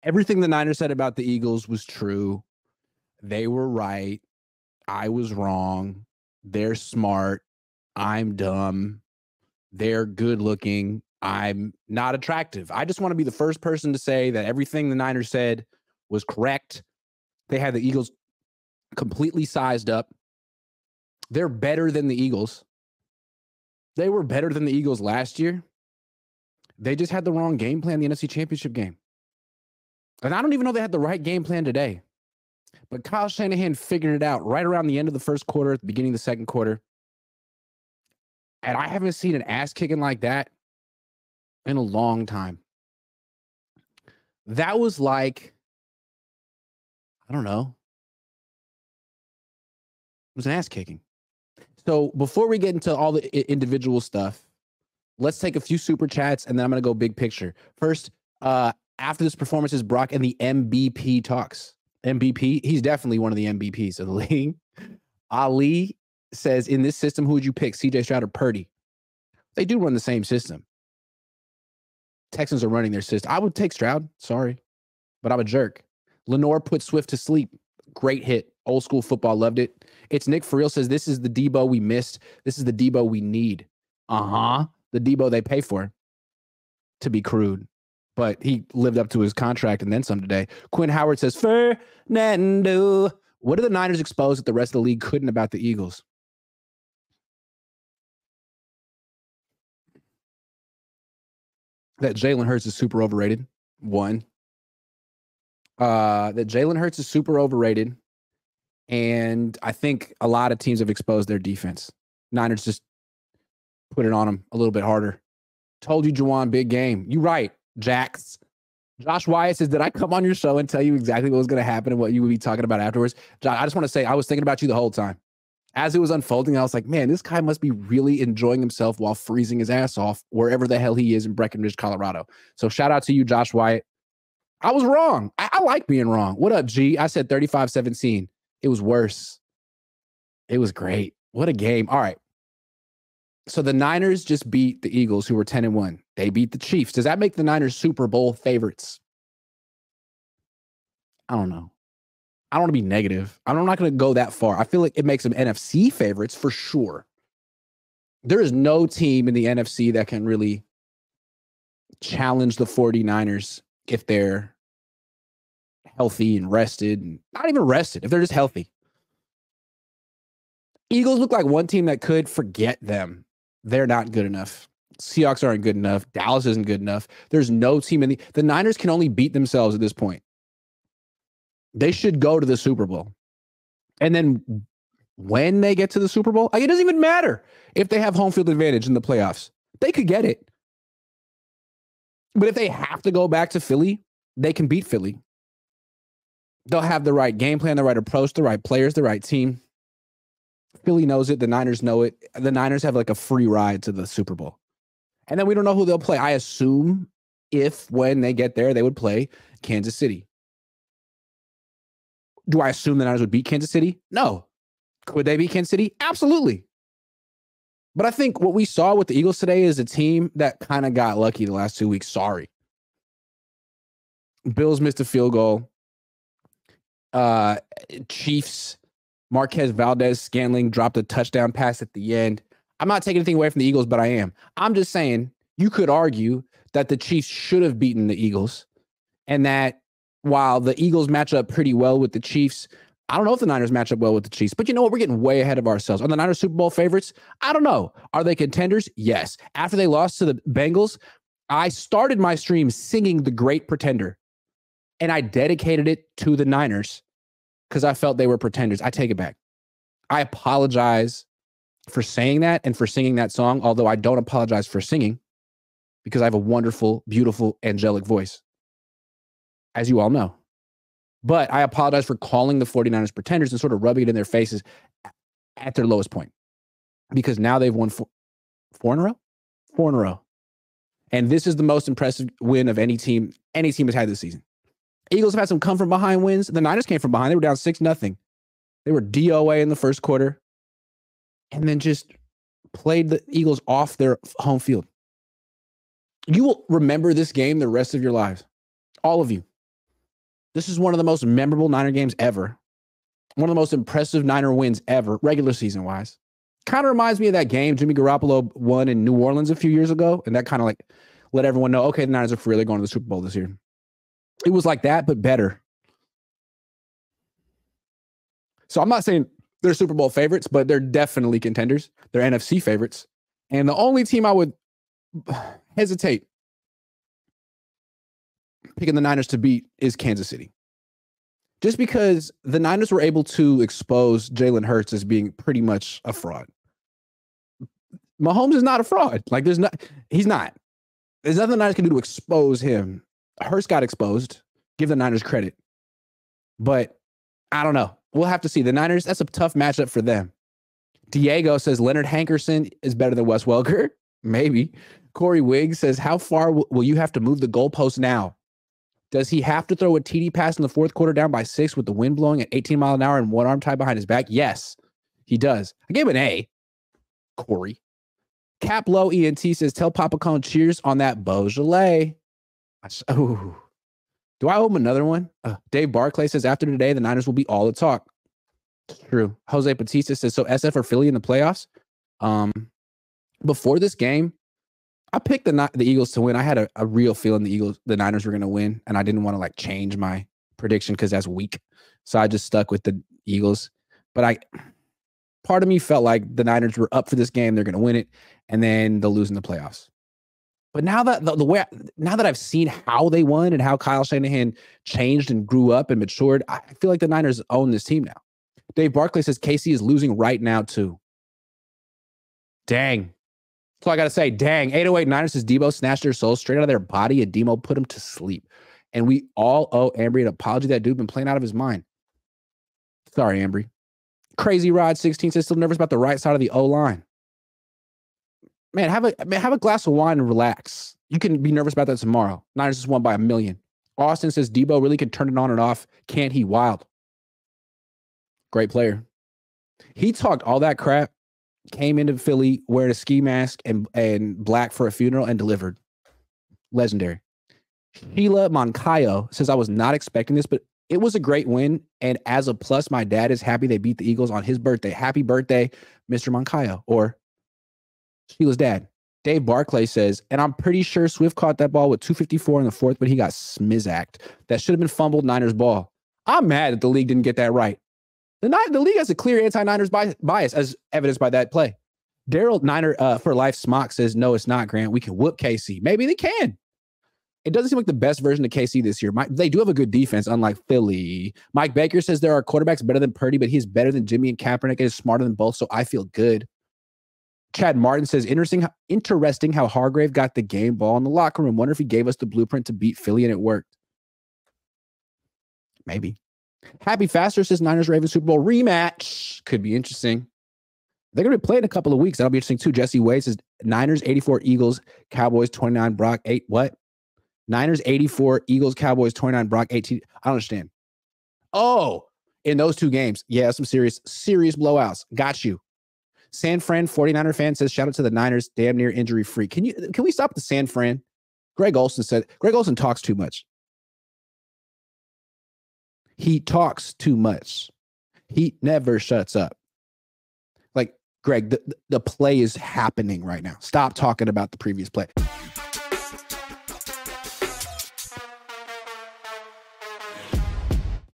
Everything the Niners said about the Eagles was true. They were right. I was wrong. They're smart. I'm dumb. They're good looking. I'm not attractive. I just want to be the first person to say that everything the Niners said was correct. They had the Eagles completely sized up. They're better than the Eagles. They were better than the Eagles last year. They just had the wrong game plan in the NFC Championship game. And I don't even know they had the right game plan today. But Kyle Shanahan figured it out right around the end of the first quarter, at the beginning of the second quarter. And I haven't seen an ass kicking like that in a long time. That was like, I don't know. It was an ass kicking. So before we get into all the individual stuff, let's take a few super chats and then I'm going to go big picture. First, after this performance is Brock and the MVP talks. MVP, he's definitely one of the MVPs of the league. Ali says, in this system, who would you pick, CJ Stroud or Purdy? They do run the same system. Texans are running their system. I would take Stroud. Sorry, but I'm a jerk. Lenore put Swift to sleep. Great hit. Old school football. Loved it. It's Nick for real says, this is the Debo we missed. This is the Debo we need. The Debo they pay for, to be crude. But he lived up to his contract and then some today. Quinn Howard says, Fernando. What are the Niners exposed that the rest of the league couldn't about the Eagles? That Jalen Hurts is super overrated. One. That Jalen Hurts is super overrated. And I think a lot of teams have exposed their defense. Niners just put it on them a little bit harder. Told you, Juwan, big game. You right, Jax. Josh Wyatt says, did I come on your show and tell you exactly what was going to happen and what you would be talking about afterwards? Josh, I just want to say I was thinking about you the whole time. As it was unfolding, I was like, man, this guy must be really enjoying himself while freezing his ass off wherever the hell he is in Breckenridge, Colorado. So shout out to you, Josh Wyatt. I was wrong. I like being wrong. What up, G? I said 35-17. It was worse. It was great. What a game. All right. So the Niners just beat the Eagles, who were 10-1. They beat the Chiefs. Does that make the Niners Super Bowl favorites? I don't know. I don't want to be negative. I'm not going to go that far. I feel like it makes them NFC favorites for sure. There is no team in the NFC that can really challenge the 49ers if they're healthy and rested. And not even rested, if they're just healthy. Eagles look like one team that could. Forget them. They're not good enough. Seahawks aren't good enough. Dallas isn't good enough. There's no team in the Niners can only beat themselves at this point. They should go to the Super Bowl. And then when they get to the Super Bowl, it doesn't even matter if they have home field advantage in the playoffs. They could get it. But if they have to go back to Philly, they can beat Philly. They'll have the right game plan, the right approach, the right players, the right team. Philly knows it. The Niners know it. The Niners have like a free ride to the Super Bowl. And then we don't know who they'll play. I assume when they get there, they would play Kansas City. Do I assume the Niners would beat Kansas City? No. Could they beat Kansas City? Absolutely. But I think what we saw with the Eagles today is a team that kind of got lucky the last 2 weeks. Sorry. Bills missed a field goal. Chiefs, Marquez Valdez-Scantling dropped a touchdown pass at the end. I'm not taking anything away from the Eagles, but I am. I'm just saying you could argue that the Chiefs should have beaten the Eagles and that while the Eagles match up pretty well with the Chiefs, I don't know if the Niners match up well with the Chiefs, but you know what? We're getting way ahead of ourselves. Are the Niners Super Bowl favorites? I don't know. Are they contenders? Yes. After they lost to the Bengals, I started my stream singing The Great Pretender, and I dedicated it to the Niners because I felt they were pretenders. I take it back. I apologize for saying that and for singing that song, although I don't apologize for singing because I have a wonderful, beautiful, angelic voice, as you all know. But I apologize for calling the 49ers pretenders and sort of rubbing it in their faces at their lowest point because now they've won four in a row? 4 in a row. And this is the most impressive win of any team has had this season. Eagles have had some come from behind wins. The Niners came from behind. They were down 6-0. They were DOA in the first quarter and then just played the Eagles off their home field. You will remember this game the rest of your lives. All of you. This is one of the most memorable Niner games ever. One of the most impressive Niner wins ever, regular season wise. Kind of reminds me of that game Jimmy Garoppolo won in New Orleans a few years ago. And that kind of like let everyone know, okay, the Niners are for real. They're going to the Super Bowl this year. It was like that, but better. So I'm not saying they're Super Bowl favorites, but they're definitely contenders. They're NFC favorites. And the only team I would hesitate picking the Niners to beat is Kansas City. Just because the Niners were able to expose Jalen Hurts as being pretty much a fraud. Mahomes is not a fraud. Like he's not. There's nothing the Niners can do to expose him. Hurts got exposed. Give the Niners credit. But I don't know. We'll have to see. The Niners, that's a tough matchup for them. Diego says Leonard Hankerson is better than Wes Welker. Maybe. Corey Wiggs says, how far will you have to move the goalpost now? Does he have to throw a TD pass in the fourth quarter down by 6 with the wind blowing at 18 miles an hour and one arm tied behind his back? Yes, he does. I gave him an A. Corey. Cap Low ENT says, tell Papa Cohn cheers on that Beaujolais. Oh, do I owe him another one? Dave Barclay says, after today, the Niners will be all the talk. True. Jose Batista says, so SF or Philly in the playoffs? Before this game, I picked the Eagles to win. I had a real feeling the Niners were going to win, and I didn't want to like change my prediction because that's weak. So I just stuck with the Eagles. But part of me felt like the Niners were up for this game. They're going to win it, and then they'll lose in the playoffs. But now that now that I've seen how they won and how Kyle Shanahan changed and grew up and matured, I feel like the Niners own this team now. Dave Barclay says KC is losing right now too. Dang. That's all I got to say. Dang. 808 Niners says Debo snatched their souls straight out of their body and Demo put him to sleep. And we all owe Ambry an apology. That dude been playing out of his mind. Sorry, Ambry. Crazy Rod 16 says still nervous about the right side of the O-line. Man, have a glass of wine and relax. You can be nervous about that tomorrow. Niners just won by 1 million. Austin says Debo really can turn it on and off. Can't he? Wild. Great player. He talked all that crap, came into Philly wearing a ski mask and black for a funeral and delivered. Legendary. Sheila Moncayo says, I was not expecting this, but it was a great win. And as a plus, my dad is happy they beat the Eagles on his birthday. Happy birthday, Mr. Moncayo, or Sheila's dad. Dave Barclay says, and I'm pretty sure Swift caught that ball with 2:54 in the fourth, but he got smizacked. That should have been fumbled Niners ball. I'm mad that the league didn't get that right. The league has a clear anti-Niners bias, as evidenced by that play. Daryl Niner for Life Smock says, no, it's not, Grant. We can whoop KC. Maybe they can. It doesn't seem like the best version of KC this year. They do have a good defense, unlike Philly. Mike Baker says there are quarterbacks better than Purdy, but he's better than Jimmy and Kaepernick and is smarter than both, so I feel good. Chad Martin says, interesting how Hargrave got the game ball in the locker room. Wonder if he gave us the blueprint to beat Philly and it worked. Maybe. Happy Faster says Niners Ravens Super Bowl rematch. Could be interesting. They're going to be playing in a couple of weeks. That'll be interesting too. Jesse Wade says Niners 84, Eagles, Cowboys 29, Brock 8. What? Niners 84, Eagles, Cowboys 29, Brock 18. I don't understand. Oh, in those two games. Yeah, some serious blowouts. Got you. San Fran 49er fan says, shout out to the Niners, damn near injury free. Can we stop the San Fran? Greg Olson talks too much. He talks too much. He never shuts up. Like, Greg, the play is happening right now. Stop talking about the previous play.